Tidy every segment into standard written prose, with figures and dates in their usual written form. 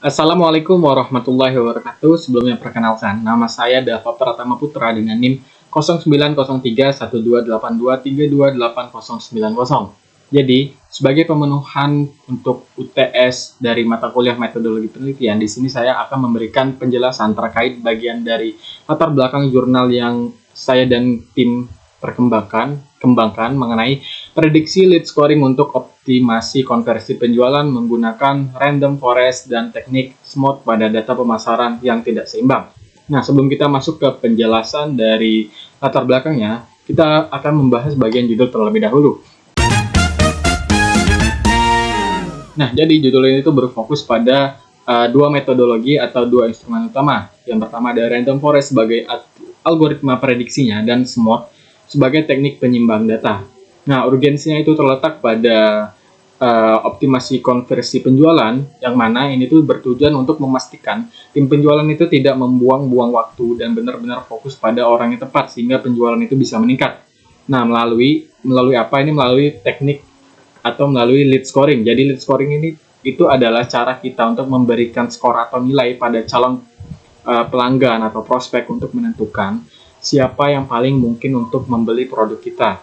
Assalamualaikum warahmatullahi wabarakatuh. Sebelumnya perkenalkan, nama saya Dava Pratama Putra dengan NIM 09031282328090. Jadi, sebagai pemenuhan untuk UTS dari mata kuliah metodologi penelitian, di sini saya akan memberikan penjelasan terkait bagian dari latar belakang jurnal yang saya dan tim kembangkan mengenai prediksi lead scoring untuk optimasi konversi penjualan menggunakan random forest dan teknik SMOT pada data pemasaran yang tidak seimbang. Nah, sebelum kita masuk ke penjelasan dari latar belakangnya, kita akan membahas bagian judul terlebih dahulu. Nah, jadi judul ini itu berfokus pada dua metodologi atau dua instrumen utama. Yang pertama ada random forest sebagai algoritma prediksinya dan SMOT sebagai teknik penyimbang data. Nah, urgensinya itu terletak pada optimasi konversi penjualan, yang mana ini tuh bertujuan untuk memastikan tim penjualan itu tidak membuang-buang waktu dan benar-benar fokus pada orang yang tepat sehingga penjualan itu bisa meningkat. Nah, melalui apa ini? Melalui teknik atau melalui lead scoring. Jadi lead scoring ini itu adalah cara kita untuk memberikan skor atau nilai pada calon pelanggan atau prospek untuk menentukan siapa yang paling mungkin untuk membeli produk kita.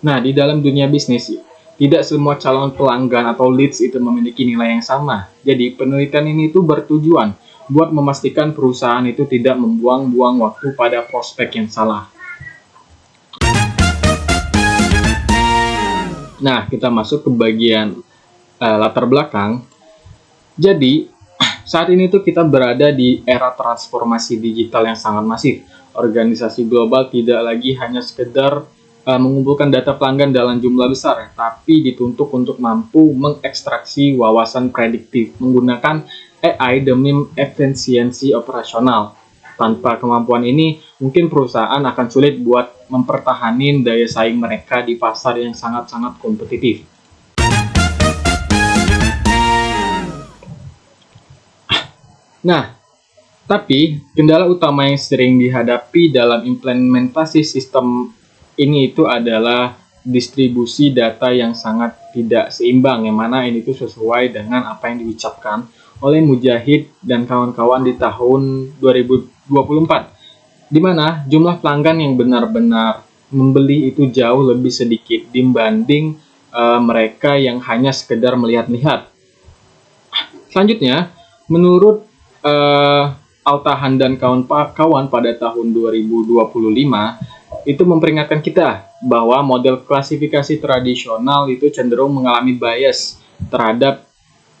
Nah, di dalam dunia bisnis, tidak semua calon pelanggan atau leads itu memiliki nilai yang sama. Jadi, penelitian ini itu bertujuan buat memastikan perusahaan itu tidak membuang-buang waktu pada prospek yang salah. Nah, kita masuk ke bagian latar belakang. Jadi, saat ini tuh kita berada di era transformasi digital yang sangat masif. Organisasi global tidak lagi hanya sekedar mengumpulkan data pelanggan dalam jumlah besar, tapi dituntut untuk mampu mengekstraksi wawasan prediktif menggunakan AI demi efisiensi operasional. Tanpa kemampuan ini, mungkin perusahaan akan sulit buat mempertahankan daya saing mereka di pasar yang sangat-sangat kompetitif. Nah, tapi kendala utama yang sering dihadapi dalam implementasi sistem ini itu adalah distribusi data yang sangat tidak seimbang, yang mana ini tuh sesuai dengan apa yang diucapkan oleh Mujahid dan kawan-kawan di tahun 2024, di mana jumlah pelanggan yang benar-benar membeli itu jauh lebih sedikit dibanding mereka yang hanya sekedar melihat-lihat. Selanjutnya, menurut Altahan dan kawan-kawan pada tahun 2025 itu memperingatkan kita bahwa model klasifikasi tradisional itu cenderung mengalami bias terhadap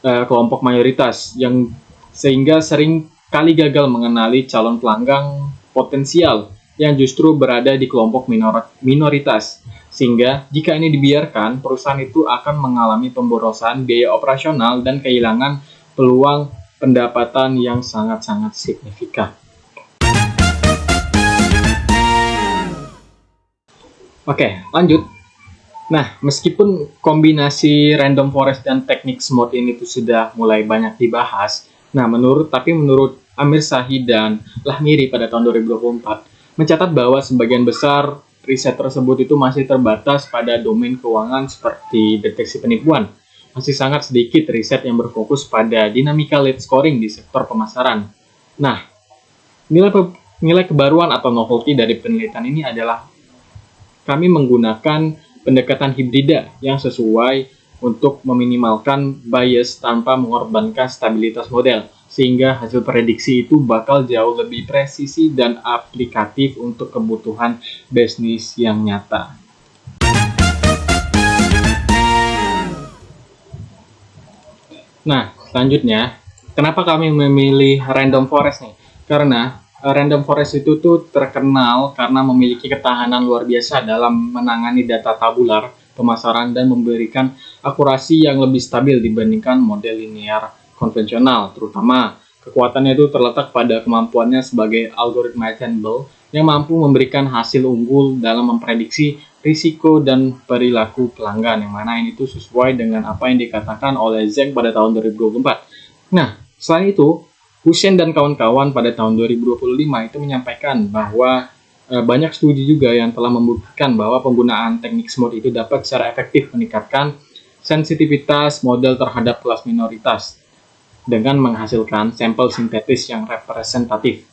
kelompok mayoritas yang sehingga sering kali gagal mengenali calon pelanggan potensial yang justru berada di kelompok minoritas. Sehingga jika ini dibiarkan, perusahaan itu akan mengalami pemborosan biaya operasional dan kehilangan peluang pendapatan yang sangat-sangat signifikan. Oke, lanjut. Nah, meskipun kombinasi random forest dan teknik SMOT ini tuh sudah mulai banyak dibahas, menurut Amir Sahih dan Lahmiri pada tahun 2024 mencatat bahwa sebagian besar riset tersebut itu masih terbatas pada domain keuangan seperti deteksi penipuan. Masih sangat sedikit riset yang berfokus pada dinamika lead scoring di sektor pemasaran. Nah, nilai kebaruan atau novelty dari penelitian ini adalah kami menggunakan pendekatan hibrida yang sesuai untuk meminimalkan bias tanpa mengorbankan stabilitas model, sehingga hasil prediksi itu bakal jauh lebih presisi dan aplikatif untuk kebutuhan bisnis yang nyata. Nah, selanjutnya, kenapa kami memilih random forest nih? Karena random forest itu tuh terkenal karena memiliki ketahanan luar biasa dalam menangani data tabular pemasaran dan memberikan akurasi yang lebih stabil dibandingkan model linear konvensional. Terutama kekuatannya itu terletak pada kemampuannya sebagai algoritma trainable yang mampu memberikan hasil unggul dalam memprediksi risiko dan perilaku pelanggan, yang mana ini tuh sesuai dengan apa yang dikatakan oleh Zeng pada tahun 2024. Nah, selain itu, Hussein dan kawan-kawan pada tahun 2025 itu menyampaikan bahwa banyak studi juga yang telah membuktikan bahwa penggunaan teknik SMOT itu dapat secara efektif meningkatkan sensitivitas model terhadap kelas minoritas. dengan menghasilkan sampel sintetis yang representatif.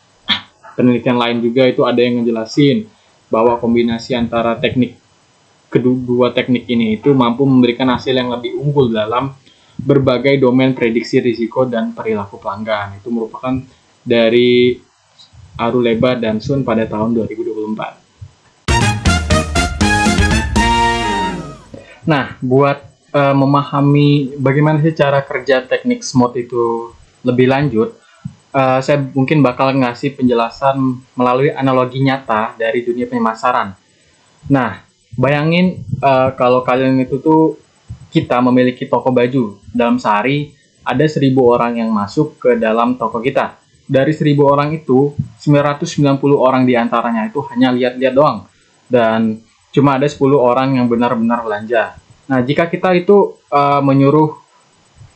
Penelitian lain juga itu ada yang ngejelasin bahwa kombinasi antara kedua teknik ini itu mampu memberikan hasil yang lebih unggul dalam berbagai domain prediksi risiko dan perilaku pelanggan. Itu merupakan dari Aruleba dan Sun pada tahun 2024. Nah, buat memahami bagaimana sih cara kerja teknik SMOT itu lebih lanjut, saya mungkin bakal ngasih penjelasan melalui analogi nyata dari dunia pemasaran. Nah, bayangin kalau kalian itu tuh kita memiliki toko baju. Dalam sehari ada 1.000 orang yang masuk ke dalam toko kita. Dari 1.000 orang itu, 990 orang diantaranya itu hanya lihat-lihat doang. Dan cuma ada 10 orang yang benar-benar belanja. Nah, jika kita itu menyuruh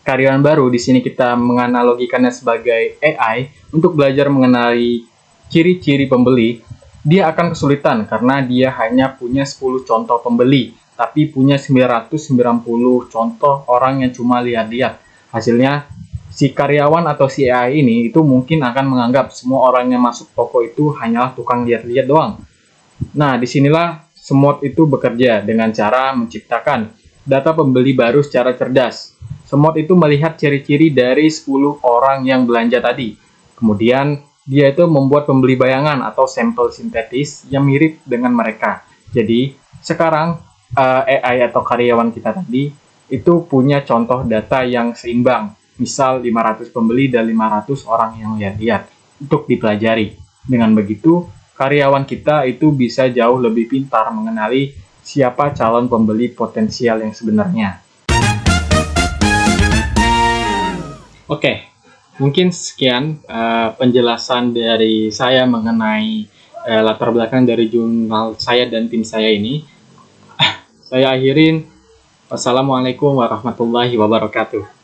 karyawan baru, di sini kita menganalogikannya sebagai AI untuk belajar mengenali ciri-ciri pembeli, dia akan kesulitan karena dia hanya punya 10 contoh pembeli, tapi punya 990 contoh orang yang cuma lihat-lihat. Hasilnya, si karyawan atau si AI ini itu mungkin akan menganggap semua orang yang masuk toko itu hanyalah tukang lihat-lihat doang. Nah, disinilah SMOT itu bekerja dengan cara menciptakan data pembeli baru secara cerdas. SMOT itu melihat ciri-ciri dari 10 orang yang belanja tadi. Kemudian, dia itu membuat pembeli bayangan atau sampel sintetis yang mirip dengan mereka. Jadi, sekarang AI atau karyawan kita tadi itu punya contoh data yang seimbang. Misal 500 pembeli dan 500 orang yang lihat-lihat untuk dipelajari. Dengan begitu, karyawan kita itu bisa jauh lebih pintar mengenali siapa calon pembeli potensial yang sebenarnya. Oke, mungkin sekian penjelasan dari saya mengenai latar belakang dari jurnal saya dan tim saya ini. Saya akhirin. Wassalamualaikum warahmatullahi wabarakatuh.